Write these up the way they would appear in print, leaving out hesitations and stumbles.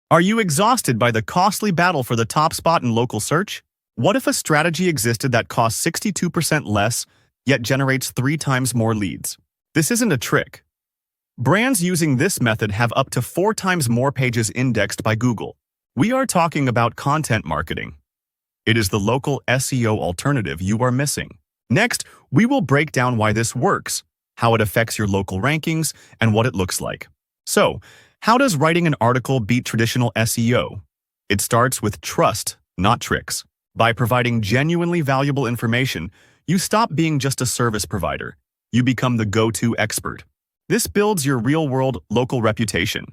Are you exhausted by the costly battle for the top spot in local search? What if a strategy existed that costs 62% less, yet generates 3 times more leads? This isn't a trick. Brands using this method have up to 4 times more pages indexed by Google. We are talking about content marketing. It is the local SEO alternative you are missing. Next, we will break down why this works, how it affects your local rankings, and what it looks like. So, how does writing an article beat traditional SEO? It starts with trust, not tricks. By providing genuinely valuable information, you stop being just a service provider. You become the go-to expert. This builds your real-world local reputation.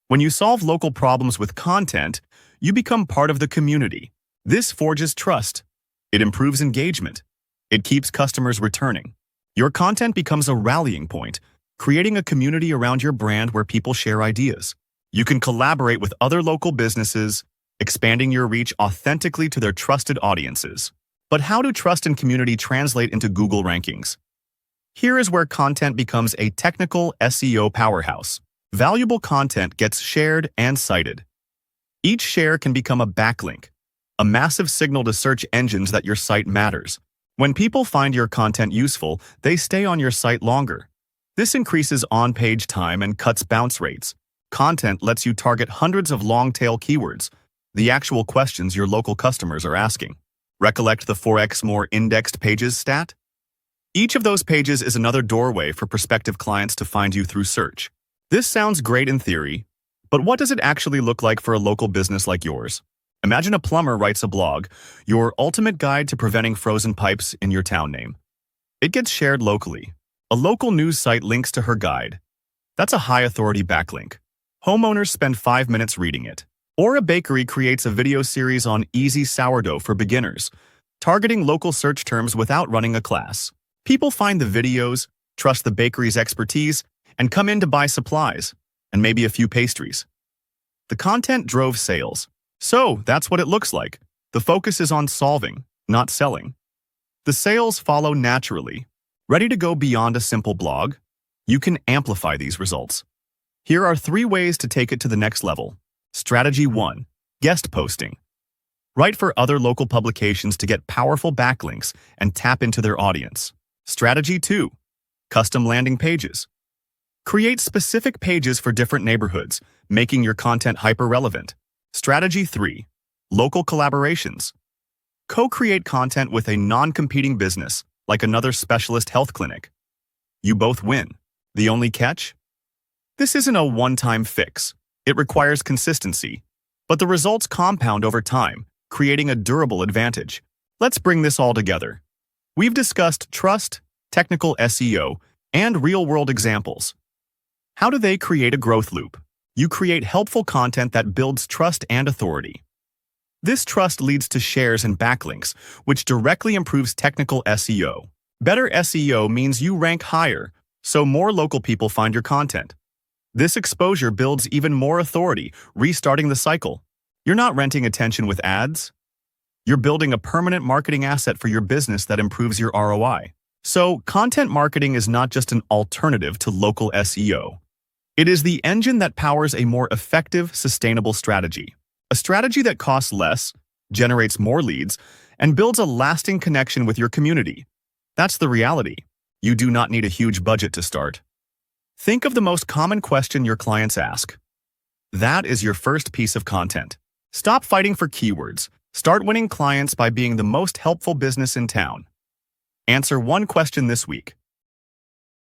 When you solve local problems with content, you become part of the community. This forges trust. It improves engagement. It keeps customers returning. Your content becomes a rallying point, creating a community around your brand where people share ideas. You can collaborate with other local businesses, expanding your reach authentically to their trusted audiences. But how do trust and community translate into Google rankings? Here is where content becomes a technical SEO powerhouse. Valuable content gets shared and cited. Each share can become a backlink, a massive signal to search engines that your site matters. When people find your content useful, they stay on your site longer. This increases on-page time and cuts bounce rates. Content lets you target hundreds of long-tail keywords, the actual questions your local customers are asking. Recollect the 4x more indexed pages stat? Each of those pages is another doorway for prospective clients to find you through search. This sounds great in theory, but what does it actually look like for a local business like yours? Imagine a plumber writes a blog, your ultimate guide to preventing frozen pipes in your town name. It gets shared locally. A local news site links to her guide. That's a high-authority backlink. Homeowners spend 5 minutes reading it. Or a bakery creates a video series on easy sourdough for beginners, targeting local search terms without running a class. People find the videos, trust the bakery's expertise, and come in to buy supplies, and maybe a few pastries. The content drove sales. So that's what it looks like. The focus is on solving, not selling. The sales follow naturally. Ready to go beyond a simple blog? You can amplify these results. Here are 3 ways to take it to the next level. Strategy 1. Guest posting. Write for other local publications to get powerful backlinks and tap into their audience. Strategy 2. Custom landing pages. Create specific pages for different neighborhoods, making your content hyper-relevant. Strategy 3. Local collaborations. Co-create content with a non-competing business, like another specialist health clinic. You both win. The only catch? This isn't a one-time fix. It requires consistency, but the results compound over time, creating a durable advantage. Let's bring this all together. We've discussed trust, technical SEO, and real-world examples. How do they create a growth loop? You create helpful content that builds trust and authority. This trust leads to shares and backlinks, which directly improves technical SEO. Better SEO means you rank higher, so more local people find your content. This exposure builds even more authority, restarting the cycle. You're not renting attention with ads. You're building a permanent marketing asset for your business that improves your ROI. So, content marketing is not just an alternative to local SEO. It is the engine that powers a more effective, sustainable strategy. A strategy that costs less, generates more leads, and builds a lasting connection with your community. That's the reality. You do not need a huge budget to start. Think of the most common question your clients ask. That is your first piece of content. Stop fighting for keywords. Start winning clients by being the most helpful business in town. Answer one question this week.